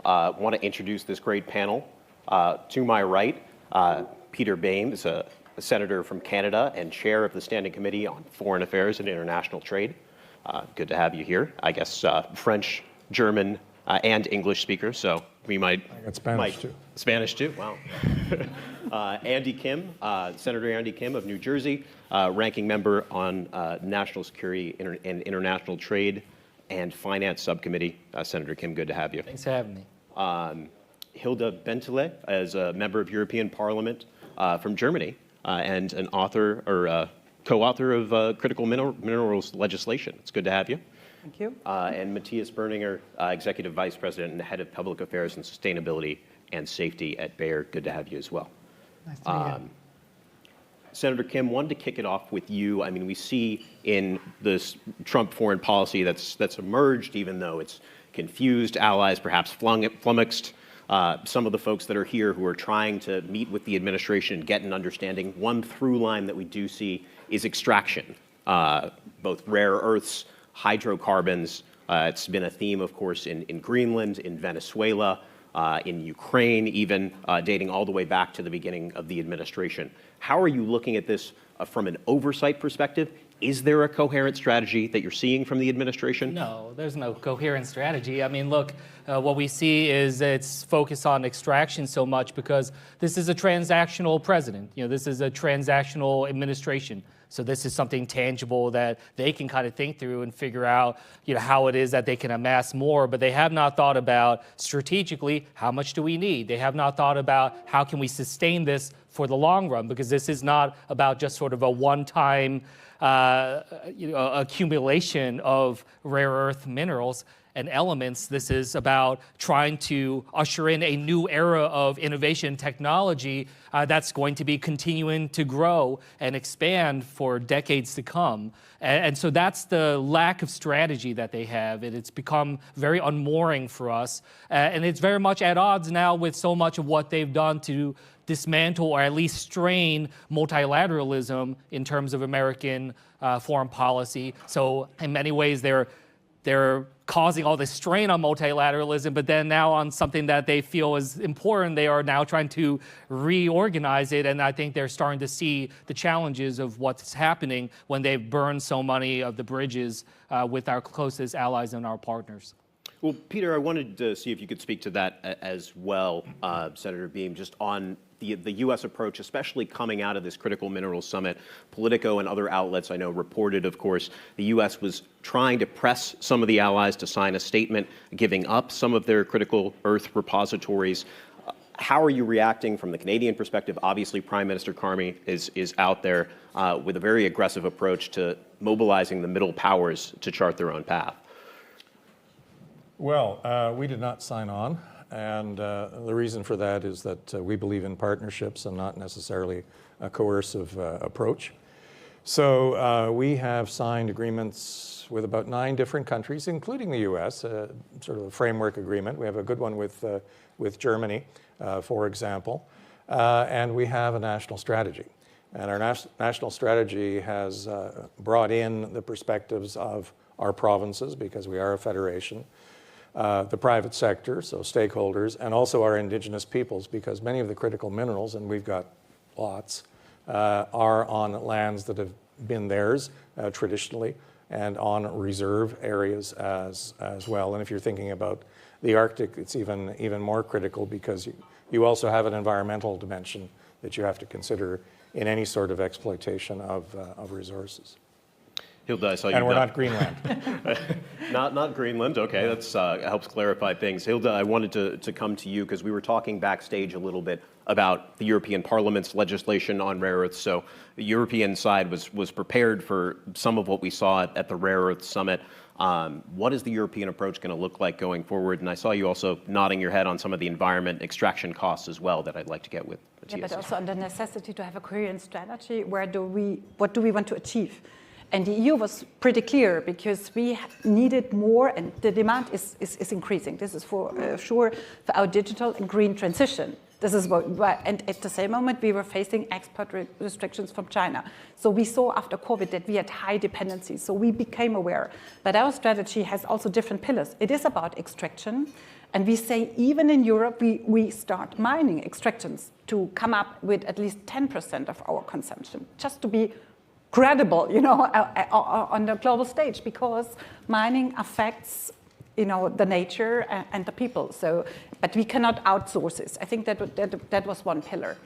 want to introduce this great panel. To my right, Peter Bain is a senator from Canada and chair of the Standing Committee on Foreign Affairs and International Trade. Good to have you here. I guess French, German, and English speaker, so we might... I got Spanish too. Spanish too, wow. Andy Kim, Senator Andy Kim of New Jersey, ranking member on National Security and International Trade and Finance Subcommittee. Senator Kim, good to have you. Thanks for having me. Hilda Bentele as a member of European Parliament from Germany and an author or co-author of critical minerals legislation. It's good to have you. Thank you. And Matthias Berninger, Executive Vice President and Head of Public Affairs and Sustainability and Safety at Bayer. Good to have you as well. Nice to meet you. Senator Kim, wanted to kick it off with you. I mean, we see in this Trump foreign policy that's emerged, even though it's confused allies, perhaps flummoxed, some of the folks that are here who are trying to meet with the administration and get an understanding. One through line that we do see is extraction, both rare earths, hydrocarbons. It's been a theme, of course, in Greenland, in Venezuela, in Ukraine, even dating all the way back to the beginning of the administration. How are you looking at this from an oversight perspective? Is there a coherent strategy that you're seeing from the administration? No, there's no coherent strategy. I mean, look, what we see is it's focused on extraction so much because this is a transactional president. You know, this is a transactional administration. So this is something tangible that they can kind of think through and figure out, you know, how it is that they can amass more. But they have not thought about strategically, how much do we need? They have not thought about how can we sustain this for the long run, because this is not about just sort of a one-time accumulation of rare earth minerals and elements. This is about trying to usher in a new era of innovation technology that's going to be continuing to grow and expand for decades to come. And so that's the lack of strategy that they have. And it's become very unmooring for us. And it's very much at odds now with so much of what they've done to dismantle or at least strain multilateralism in terms of American foreign policy. So in many ways, they're causing all this strain on multilateralism, but then now on something that they feel is important, they are now trying to reorganize it. And I think they're starting to see the challenges of what's happening when they've burned so many of the bridges with our closest allies and our partners. Well, Peter, I wanted to see if you could speak to that as well, Senator Beam, just on the U.S. approach, especially coming out of this critical minerals summit. Politico and other outlets I know reported, of course, the U.S. was trying to press some of the allies to sign a statement giving up some of their critical earth repositories. How are you reacting from the Canadian perspective? Obviously, Prime Minister Carney is out there with a very aggressive approach to mobilizing the middle powers to chart their own path. Well, we did not sign on, and the reason for that is that we believe in partnerships and not necessarily a coercive approach. So we have signed agreements with about 9 different countries, including the U.S., sort of a framework agreement. We have a good one with Germany, for example, and we have a national strategy. And our national strategy has brought in the perspectives of our provinces, because we are a federation, the private sector, so stakeholders, and also our indigenous peoples, because many of the critical minerals, and we've got lots, are on lands that have been theirs traditionally, and on reserve areas as well. And if you're thinking about the Arctic, it's even more critical, because you also have an environmental dimension that you have to consider in any sort of exploitation of resources. Hilda, I saw you. And we're not Greenland. Not Greenland. Okay, that helps clarify things. Hilda, I wanted to come to you because we were talking backstage a little bit about the European Parliament's legislation on rare earths. So the European side was prepared for some of what we saw at the Rare Earth Summit. What is the European approach going to look like going forward? And I saw you also nodding your head on some of the environment extraction costs as well that I'd like to get with Matthias. Yeah, but also on the necessity to have a coherent strategy. What do we want to achieve? And the EU was pretty clear, because we needed more, and the demand is increasing. This is for sure for our digital and green transition. This is what, and at the same moment, we were facing export restrictions from China. So we saw after COVID that we had high dependencies. So we became aware. But our strategy has also different pillars. It is about extraction. And we say even in Europe, we start mining extractions to come up with at least 10% of our consumption, just to be credible, on the global stage, because mining affects, the nature and the people. So, but we cannot outsource this. I think that was one pillar.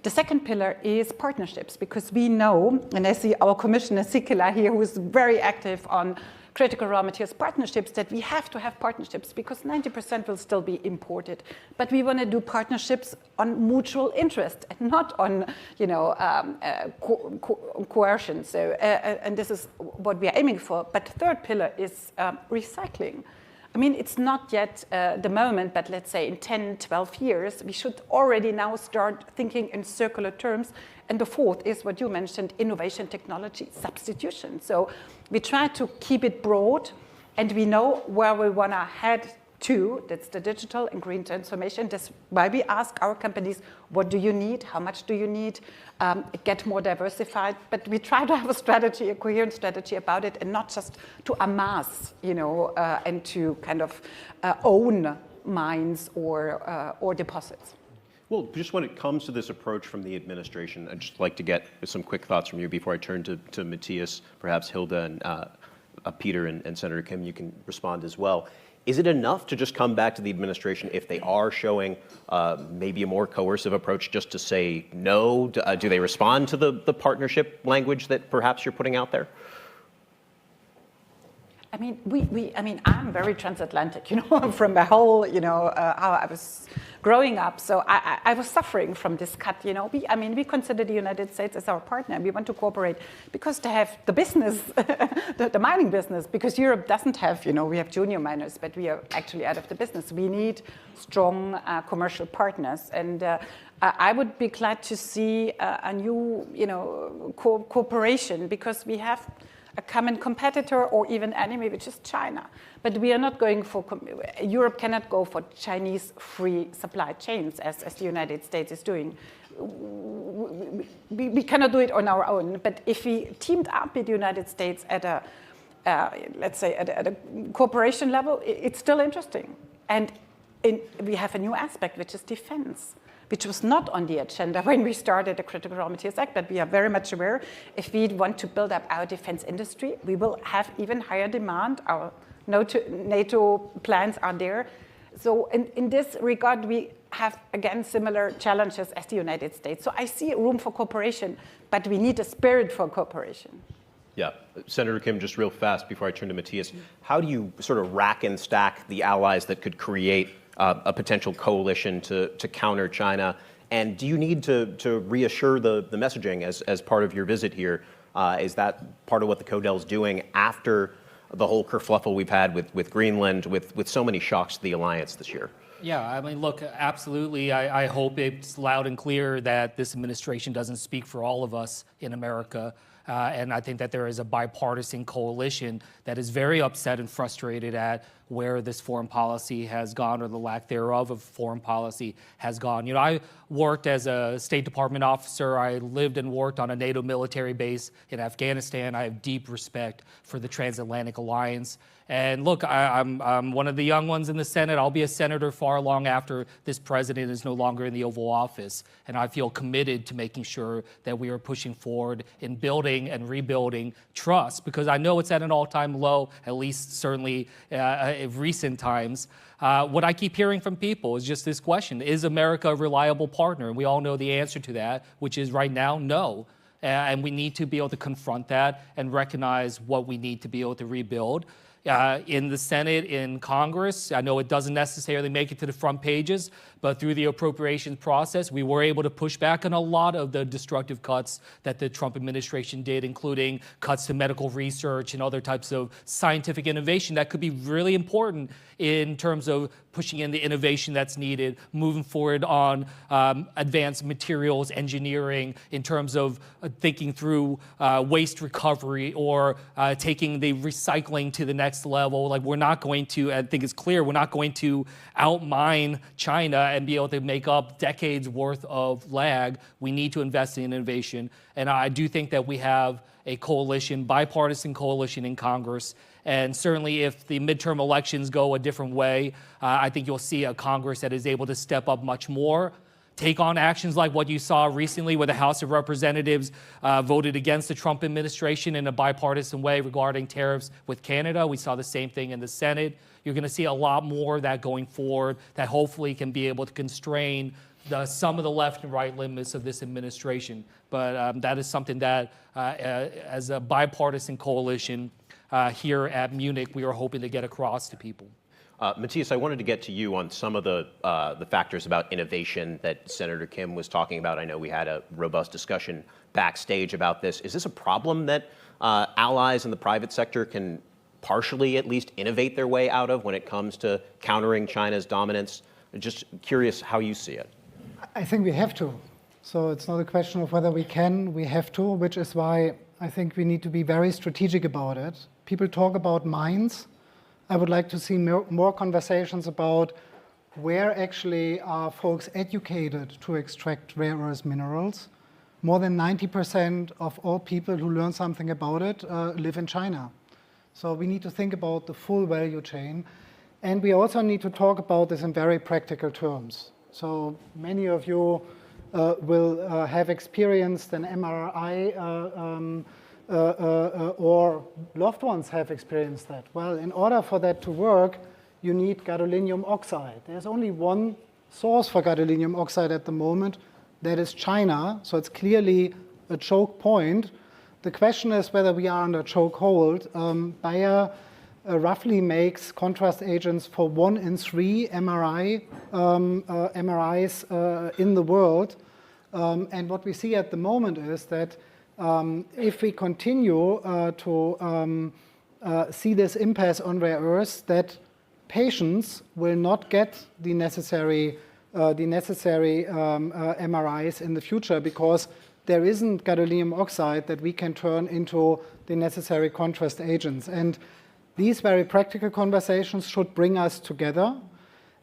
The second pillar is partnerships, because we know, and I see our Commissioner Sikela here, who is very active on critical raw materials partnerships, that we have to have partnerships because 90% will still be imported. But we want to do partnerships on mutual interest and not on, coercion. So, and this is what we are aiming for. But third pillar is recycling. I mean, it's not yet the moment, but let's say in 10, 12 years, we should already now start thinking in circular terms. And the fourth is what you mentioned, innovation, technology, substitution. So we try to keep it broad, and we know where we want to head to. That's the digital and green transformation. That's why we ask our companies, what do you need? How much do you need? Get more diversified. But we try to have a strategy, a coherent strategy about it, and not just to amass, and to kind of own mines or deposits. Well, just when it comes to this approach from the administration, I'd just like to get some quick thoughts from you before I turn to Matthias, perhaps Hilda and Peter and Senator Kim, you can respond as well. Is it enough to just come back to the administration if they are showing maybe a more coercive approach just to say no? Do they respond to the partnership language that perhaps you're putting out there? I mean, I'm very transatlantic, from my whole, how I was growing up. So I was suffering from this cut, We consider the United States as our partner. We want to cooperate because they have the business, the mining business, because Europe doesn't have, we have junior miners, but we are actually out of the business. We need strong commercial partners. And I would be glad to see a new, cooperation, because we have a common competitor or even enemy, which is China. But we are not going for, Europe cannot go for Chinese free supply chains as the United States is doing. We cannot do it on our own. But if we teamed up with the United States at a, let's say, at a cooperation level, it's still interesting. And we have a new aspect, which is defense, which was not on the agenda when we started the Critical Raw Materials Act, but we are very much aware if we want to build up our defense industry, we will have even higher demand. Our NATO plans are there. So in this regard, we have, again, similar challenges as the United States. So I see room for cooperation, but we need a spirit for cooperation. Yeah. Senator Kim, just real fast before I turn to Matthias, how do you sort of rack and stack the allies that could create a potential coalition to counter China? And do you need to reassure the messaging as part of your visit here? Is that part of what the CODEL is doing after the whole kerfluffle we've had with Greenland, with so many shocks to the alliance this year? Yeah, I mean, look, absolutely. I hope it's loud and clear that this administration doesn't speak for all of us in America. And I think that there is a bipartisan coalition that is very upset and frustrated at where this foreign policy has gone, or the lack thereof of foreign policy has gone. I worked as a State Department officer. I lived and worked on a NATO military base in Afghanistan. I have deep respect for the Transatlantic Alliance. And look, I'm one of the young ones in the Senate. I'll be a senator far long after this president is no longer in the Oval Office. And I feel committed to making sure that we are pushing forward in building and rebuilding trust, because I know it's at an all-time low, at least certainly in recent times. What I keep hearing from people is just this question: is America a reliable partner? And we all know the answer to that, which is right now, no. And we need to be able to confront that and recognize what we need to be able to rebuild. In the Senate, in Congress, I know it doesn't necessarily make it to the front pages, but through the appropriations process, we were able to push back on a lot of the destructive cuts that the Trump administration did, including cuts to medical research and other types of scientific innovation that could be really important in terms of pushing in the innovation that's needed, moving forward on advanced materials engineering, in terms of thinking through waste recovery, or taking the recycling to the next next level. Like we're not going to, I think it's clear, we're not going to outmine China and be able to make up decades worth of lag. We need to invest in innovation. And I do think that we have a coalition, bipartisan coalition in Congress. And certainly if the midterm elections go a different way, I think you'll see a Congress that is able to step up much more, take on actions like what you saw recently where the House of Representatives voted against the Trump administration in a bipartisan way regarding tariffs with Canada. We saw the same thing in the Senate. You're going to see a lot more of that going forward that hopefully can be able to constrain some of the left and right limits of this administration. But that is something that, as a bipartisan coalition here at Munich, we are hoping to get across to people. Matthias, I wanted to get to you on some of the factors about innovation that Senator Kim was talking about. I know we had a robust discussion backstage about this. Is this a problem that allies in the private sector can partially at least innovate their way out of when it comes to countering China's dominance? Just curious how you see it. I think we have to. So it's not a question of whether we can, we have to, which is why I think we need to be very strategic about it. People talk about mines. I would like to see more conversations about where actually are folks educated to extract rare earth minerals. More than 90% of all people who learn something about it live in China. So we need to think about the full value chain. And we also need to talk about this in very practical terms. So many of you will have experienced an MRI or loved ones have experienced that. Well, in order for that to work, you need gadolinium oxide. There's only one source for gadolinium oxide at the moment, that is China. So it's clearly a choke point. The question is whether we are under chokehold. Bayer roughly makes contrast agents for 1 in 3 MRIs in the world. And what we see at the moment is that if we continue to see this impasse on rare earths, that patients will not get the necessary MRIs in the future because there isn't gadolinium oxide that we can turn into the necessary contrast agents. And these very practical conversations should bring us together.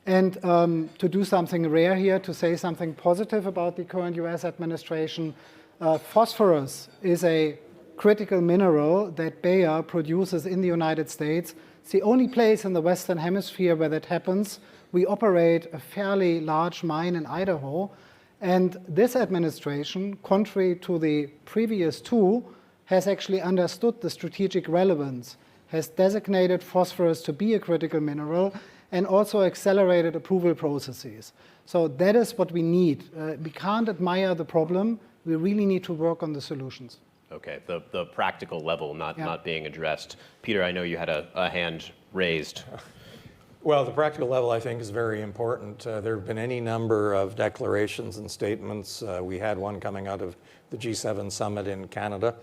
And to do something rare here, to say something positive about the current US administration, phosphorus is a critical mineral that Bayer produces in the United States. It's the only place in the Western Hemisphere where that happens. We operate a fairly large mine in Idaho. And this administration, contrary to the previous two, has actually understood the strategic relevance, has designated phosphorus to be a critical mineral, and also accelerated approval processes. So that is what we need. We can't admire the problem. We really need to work on the solutions. Okay, the practical level not being addressed. Peter, I know you had a hand raised. Well, the practical level, I think, is very important. There have been any number of declarations and statements. We had one coming out of the G7 summit in Canada,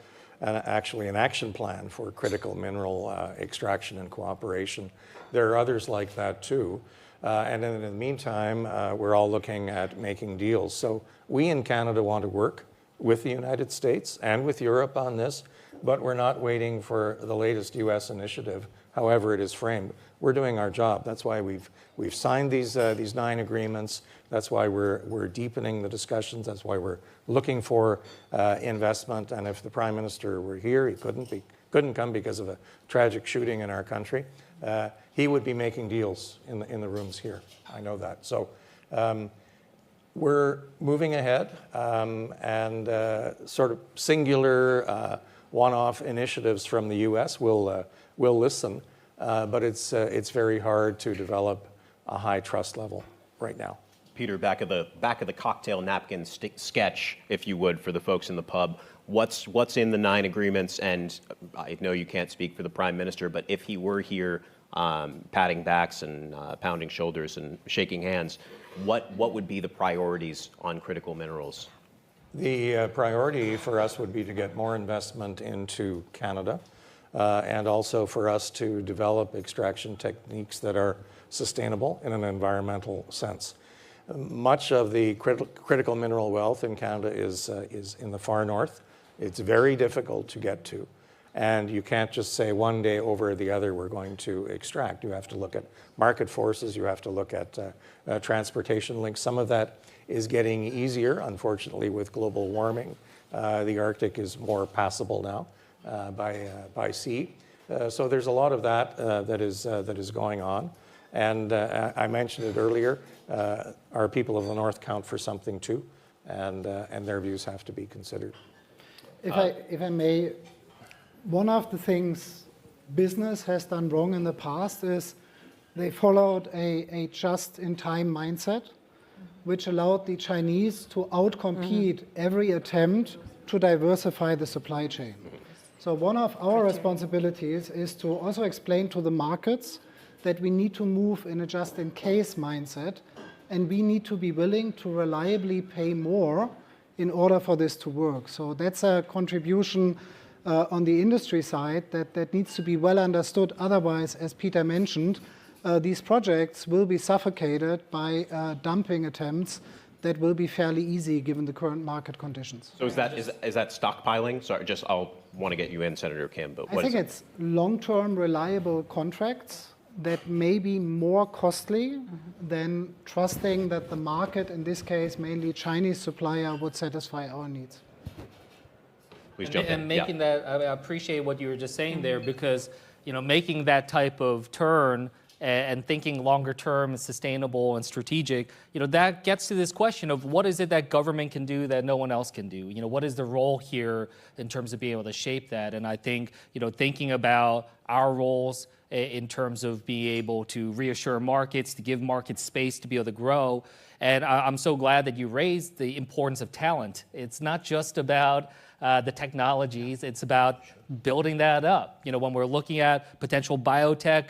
and actually an action plan for critical mineral extraction and cooperation. There are others like that too. And in the meantime, we're all looking at making deals. So we in Canada want to work with the United States and with Europe on this, but we're not waiting for the latest US initiative, however it is framed. We're doing our job. That's why we've signed these 9 agreements. That's why we're deepening the discussions. That's why we're looking for investment. And if the Prime Minister were here, he couldn't come because of a tragic shooting in our country. He would be making deals in the rooms here. I know that. So we're moving ahead, and sort of singular one-off initiatives from the U.S. will listen, but it's very hard to develop a high trust level right now. Peter, back of the cocktail napkin sketch, if you would, for the folks in the pub. What's in the 9 agreements? And I know you can't speak for the Prime Minister, but if he were here, patting backs and pounding shoulders and shaking hands, what would be the priorities on critical minerals? The priority for us would be to get more investment into Canada, and also for us to develop extraction techniques that are sustainable in an environmental sense. Much of the critical mineral wealth in Canada is in the far north. It's very difficult to get to. And you can't just say one day over the other we're going to extract. You have to look at market forces. You have to look at transportation links. Some of that is getting easier, unfortunately, with global warming. The Arctic is more passable now by sea. So there's a lot of that that is going on. And I mentioned it earlier, our people of the North count for something too, and their views have to be considered. If I may, one of the things business has done wrong in the past is they followed a just-in-time mindset, which allowed the Chinese to outcompete every attempt to diversify the supply chain. So one of our responsibilities is to also explain to the markets that we need to move in a just-in-case mindset, and we need to be willing to reliably pay more in order for this to work. So that's a contribution on the industry side that needs to be well understood. Otherwise, as Peter mentioned, these projects will be suffocated by dumping attempts that will be fairly easy given the current market conditions. So is that stockpiling? Sorry, I'll want to get you in, Senator Kim, but what I think it's long-term reliable contracts that may be more costly than trusting that the market, in this case mainly Chinese supplier, would satisfy our needs. Please jump in. And making that, I appreciate what you were just saying there, because making that type of turn and thinking longer term and sustainable and strategic, that gets to this question of what is it that government can do that no one else can do? What is the role here in terms of being able to shape that? And I think, thinking about our roles in terms of being able to reassure markets, to give markets space to be able to grow. And I'm so glad that you raised the importance of talent. It's not just about the technologies, it's about building that up. When we're looking at potential biotech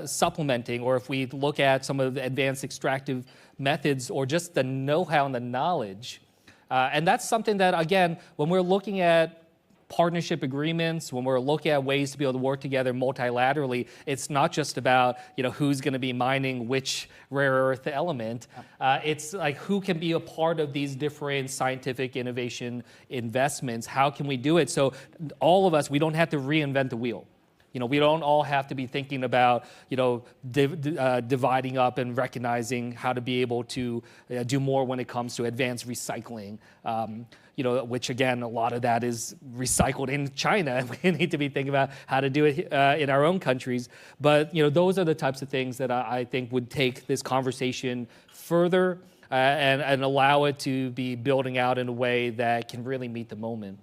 supplementing, or if we look at some of the advanced extractive methods, or just the know-how and the knowledge. And that's something that, again, when we're looking at partnership agreements, when we're looking at ways to be able to work together multilaterally, it's not just about who's going to be mining which rare earth element. It's like who can be a part of these different scientific innovation investments. How can we do it? So all of us, we don't have to reinvent the wheel. We don't all have to be thinking about, dividing up and recognizing how to be able to do more when it comes to advanced recycling. Which again, a lot of that is recycled in China. We need to be thinking about how to do it in our own countries. But those are the types of things that I think would take this conversation further and allow it to be building out in a way that can really meet the moment.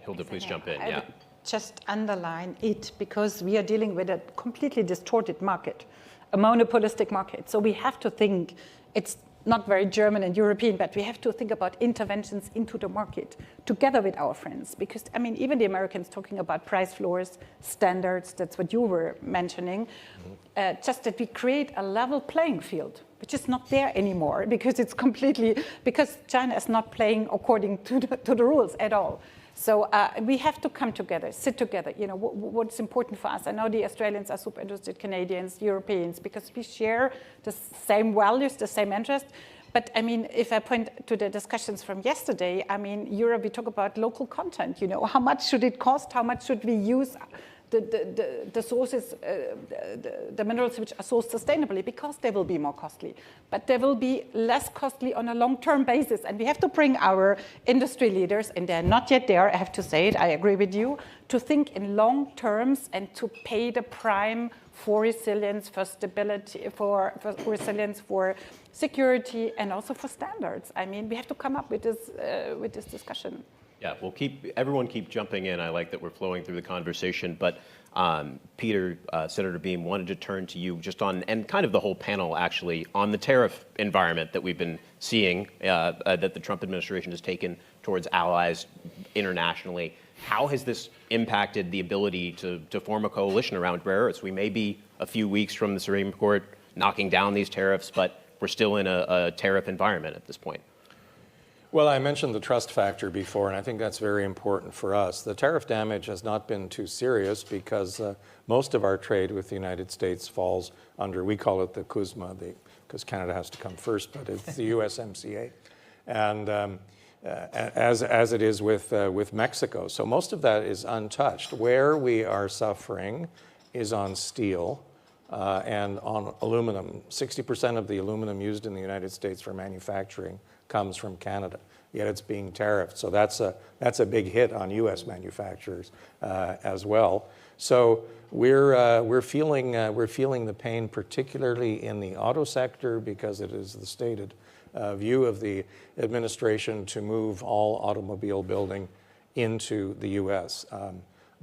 Hilda, please jump in. I would just underline it, because we are dealing with a completely distorted market, a monopolistic market. So we have to think, it's not very German and European, but we have to think about interventions into the market together with our friends. Because, even the Americans talking about price floors, standards, that's what you were mentioning, just that we create a level playing field, which is not there anymore, because because China is not playing according to the rules at all. So we have to come together, sit together. What's important for us. I know the Australians are super interested, Canadians, Europeans, because we share the same values, the same interest. But if I point to the discussions from yesterday, Europe, we talk about local content. How much should it cost? How much should we use the sources, the minerals which are sourced sustainably, because they will be more costly. But they will be less costly on a long-term basis. And we have to bring our industry leaders, and they're not yet there, I have to say it, I agree with you, to think in long terms and to pay the prime for resilience, for stability, for resilience, for security, and also for standards. We have to come up with this discussion. Yeah, well, everyone keep jumping in. I like that we're flowing through the conversation. But Peter, Senator Beam, wanted to turn to you just on, and kind of the whole panel actually, on the tariff environment that we've been seeing that the Trump administration has taken towards allies internationally. How has this impacted the ability to form a coalition around rare earths? We may be a few weeks from the Supreme Court knocking down these tariffs, but we're still in a tariff environment at this point. Well, I mentioned the trust factor before, and I think that's very important for us. The tariff damage has not been too serious because most of our trade with the United States falls under, we call it the CUSMA, because Canada has to come first, but it's the USMCA. And as it is with Mexico. So most of that is untouched. Where we are suffering is on steel and on aluminum. 60% of the aluminum used in the United States for manufacturing comes from Canada, yet it's being tariffed. So that's a big hit on U.S. manufacturers as well. So we're feeling the pain, particularly in the auto sector, because it is the stated view of the administration to move all automobile building into the U.S.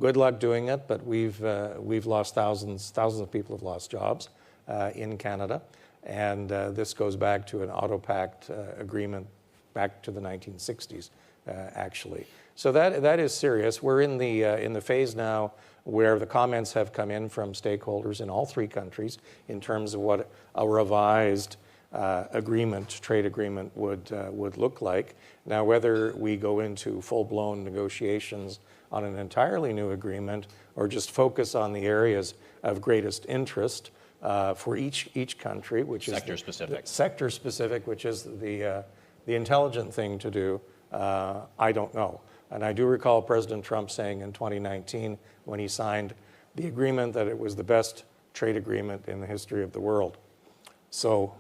Good luck doing it, but we've lost thousands of people have lost jobs in Canada, and this goes back to an auto pact agreement back to the 1960s, actually. So that is serious. We're in the phase now where the comments have come in from stakeholders in all three countries in terms of what a revised trade agreement would look like. Now, whether we go into full-blown negotiations on an entirely new agreement or just focus on the areas of greatest interest for each country, which is sector-specific, which is the intelligent thing to do, I don't know. And I do recall President Trump saying in 2019 when he signed the agreement that it was the best trade agreement in the history of the world. So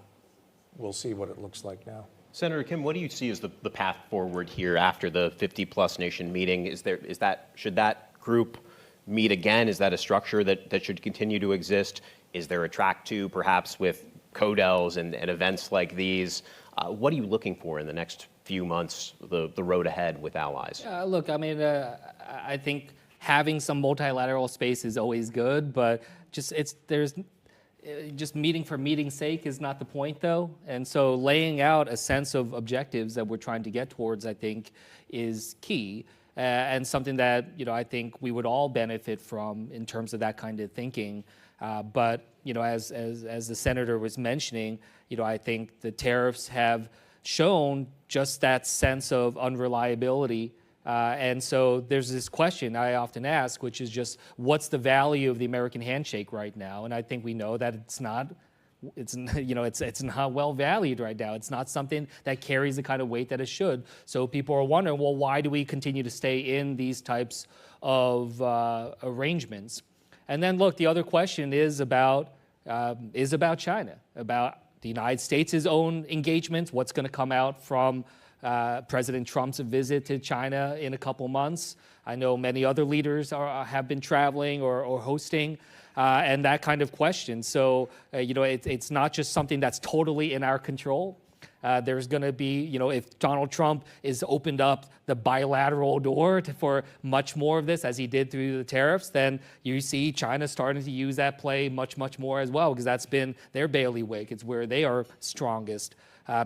we'll see what it looks like now. Senator Kim, what do you see as the path forward here after the 50-plus nation meeting? Should that group meet again? Is that a structure that should continue to exist? Is there a track two, perhaps, with CODELs and events like these? What are you looking for in the next few months, the road ahead with allies? Look, I mean, I think having some multilateral space is always good, but just meeting for meeting's sake is not the point, though. And so laying out a sense of objectives that we're trying to get towards, I think, is key. And something that, I think we would all benefit from in terms of that kind of thinking. But, as the senator was mentioning, I think the tariffs have shown just that sense of unreliability. And so there's this question I often ask, which is just, what's the value of the American handshake right now? And I think we know that it's not well valued right now. It's not something that carries the kind of weight that it should. So people are wondering, well, why do we continue to stay in these types of arrangements? And then look, the other question is about China, about the United States' own engagements, what's going to come out from President Trump's visit to China in a couple months. I know many other leaders have been traveling or hosting, and that kind of question. So, it's not just something that's totally in our control. There's going to be, if Donald Trump is opened up the bilateral door for much more of this, as he did through the tariffs, then you see China starting to use that play much, much more as well, because that's been their bailiwick. It's where they are strongest.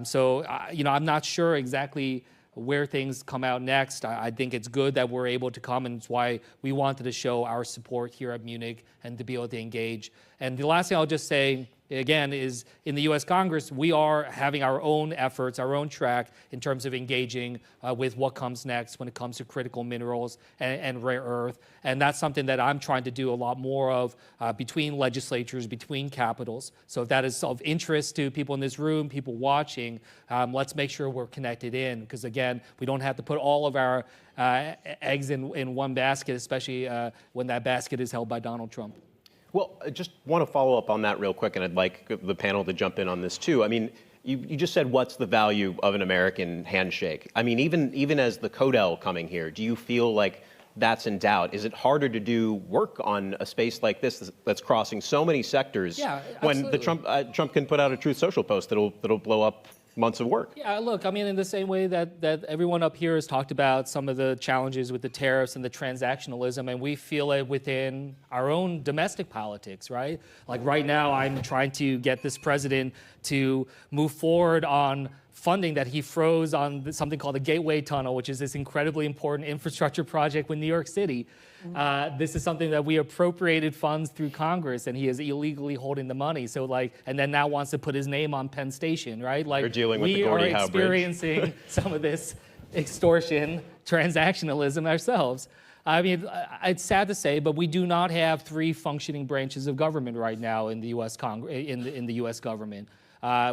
So, I'm not sure exactly where things come out next. I think it's good that we're able to come, and it's why we wanted to show our support here at Munich and to be able to engage. And the last thing I'll just say, again, is in the U.S. Congress, we are having our own efforts, our own track in terms of engaging with what comes next when it comes to critical minerals and rare earth. And that's something that I'm trying to do a lot more of between legislatures, between capitals. So if that is of interest to people in this room, people watching, let's make sure we're connected in. Because again, we don't have to put all of our eggs in one basket, especially when that basket is held by Donald Trump. Well, I just want to follow up on that real quick, and I'd like the panel to jump in on this too. I mean, you just said, what's the value of an American handshake? I mean, even as the CODEL coming here, do you feel like that's in doubt? Is it harder to do work on a space like this that's crossing so many sectors when the Trump can put out a Truth Social post that'll blow up months of work? Yeah, look, I mean, in the same way that everyone up here has talked about some of the challenges with the tariffs and the transactionalism, and we feel it within our own domestic politics, right? Like right now, I'm trying to get this president to move forward on funding that he froze on something called the Gateway Tunnel, which is this incredibly important infrastructure project with New York City. This is something that we appropriated funds through Congress, and he is illegally holding the money. So and then now wants to put his name on Penn Station, right? Like, you're dealing with the Gordie Howe Bridge. We are experiencing some of this extortion, transactionalism ourselves. I mean, it's sad to say, but we do not have three functioning branches of government right now in the U.S. in the U.S. government.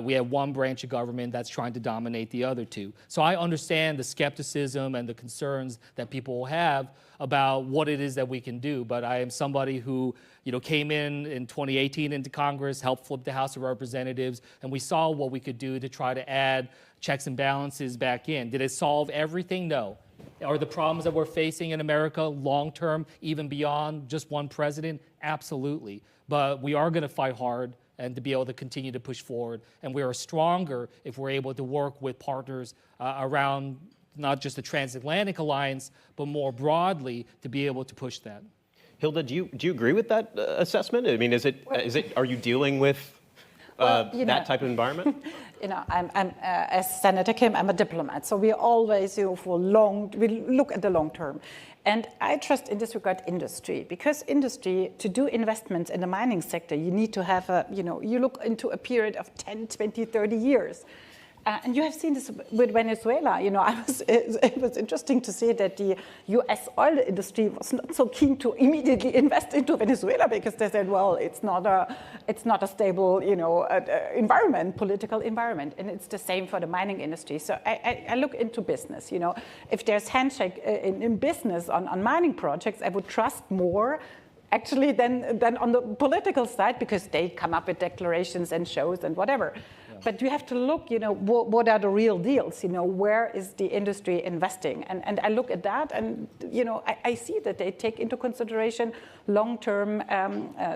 we have one branch of government that's trying to dominate the other two. So I understand the skepticism and the concerns that people have about what it is that we can do. But I am somebody who, came in 2018 into Congress, helped flip the House of Representatives, and we saw what we could do to try to add checks and balances back in. Did it solve everything? No. Are the problems that we're facing in America long-term, even beyond just one president? Absolutely. But we are going to fight hard and to be able to continue to push forward. And we are stronger if we're able to work with partners around not just the Transatlantic Alliance, but more broadly to be able to push that. Hilda, do you agree with that assessment? I mean, are you dealing with that type of environment? I'm as Senator Kim, I'm a diplomat, so we always, we look at the long term. And I trust in this regard industry, because industry, to do investments in the mining sector, you need to have you look into a period of 10, 20, 30 years. And you have seen this with Venezuela. It was interesting to see that the U.S. oil industry was not so keen to immediately invest into Venezuela because they said, well, it's not a stable, environment, political environment, and it's the same for the mining industry. So I look into business. If there's handshake in business on mining projects, I would trust more actually than on the political side, because they come up with declarations and shows and whatever. But you have to look, what are the real deals? Where is the industry investing? And I look at that, and I see that they take into consideration long-term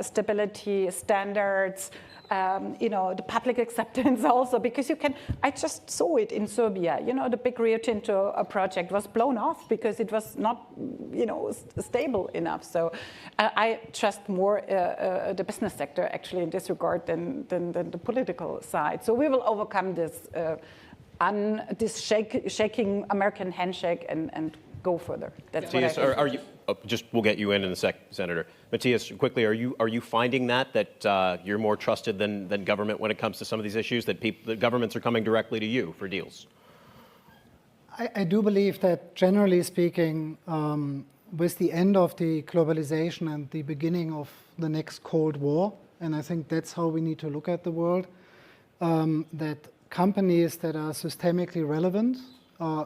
stability standards. The public acceptance also, because I just saw it in Serbia. The big Rio Tinto project was blown off because it was not, stable enough. So I trust more the business sector actually in this regard than the political side. So we will overcome this shaking American handshake and go further. That's Matthias, what I think. We'll get you in a sec, Senator. Matthias, quickly, are you finding that you're more trusted than government when it comes to some of these issues, that the governments are coming directly to you for deals? I do believe that, generally speaking, with the end of the globalization and the beginning of the next Cold War, and I think that's how we need to look at the world, that companies that are systemically relevant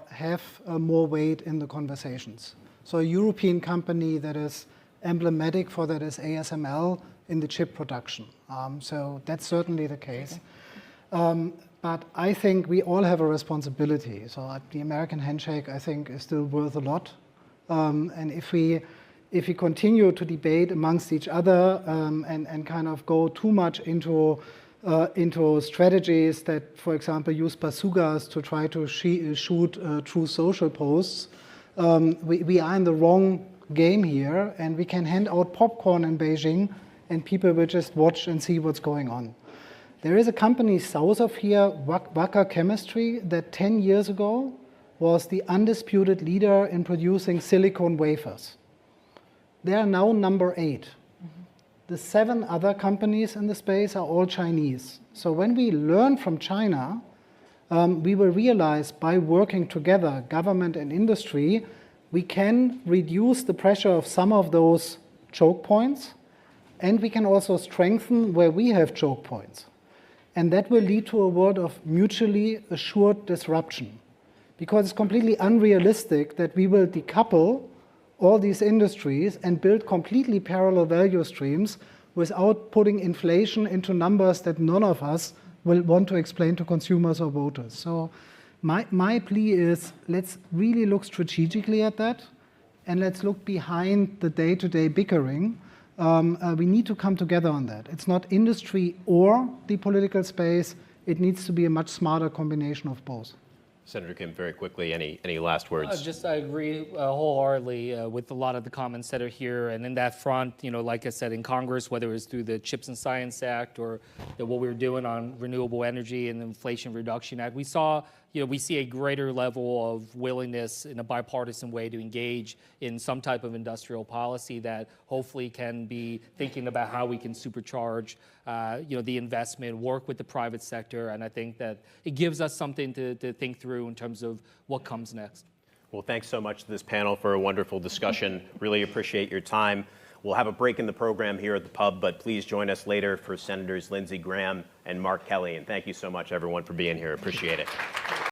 have more weight in the conversations. So a European company that is emblematic for that is ASML in the chip production. So that's certainly the case. But I think we all have a responsibility. So the American handshake, I think, is still worth a lot. And if we continue to debate amongst each other and kind of go too much into strategies that, for example, use bazookas to try to shoot true social posts, we are in the wrong game here, and we can hand out popcorn in Beijing, and people will just watch and see what's going on. There is a company south of here, Wacker Chemistry, that 10 years ago was the undisputed leader in producing silicon wafers. They are now number 8. The 7 other companies in the space are all Chinese. So when we learn from China, we will realize by working together, government and industry, we can reduce the pressure of some of those choke points, and we can also strengthen where we have choke points. And that will lead to a world of mutually assured disruption, because it's completely unrealistic that we will decouple all these industries and build completely parallel value streams without putting inflation into numbers that none of us will want to explain to consumers or voters. So my plea is, let's really look strategically at that, and let's look behind the day-to-day bickering. We need to come together on that. It's not industry or the political space. It needs to be a much smarter combination of both. Senator Kim, very quickly, any last words? I agree wholeheartedly with a lot of the comments that are here. And in that front, like I said, in Congress, whether it's through the Chips and Science Act or what we were doing on renewable energy and the Inflation Reduction Act, we see a greater level of willingness in a bipartisan way to engage in some type of industrial policy that hopefully can be thinking about how we can supercharge the investment, work with the private sector, and I think that it gives us something to think through in terms of what comes next. Well, thanks so much to this panel for a wonderful discussion. Really appreciate your time. We'll have a break in the program here at the pub, but please join us later for Senators Lindsey Graham and Mark Kelly. And thank you so much, everyone, for being here. Appreciate it.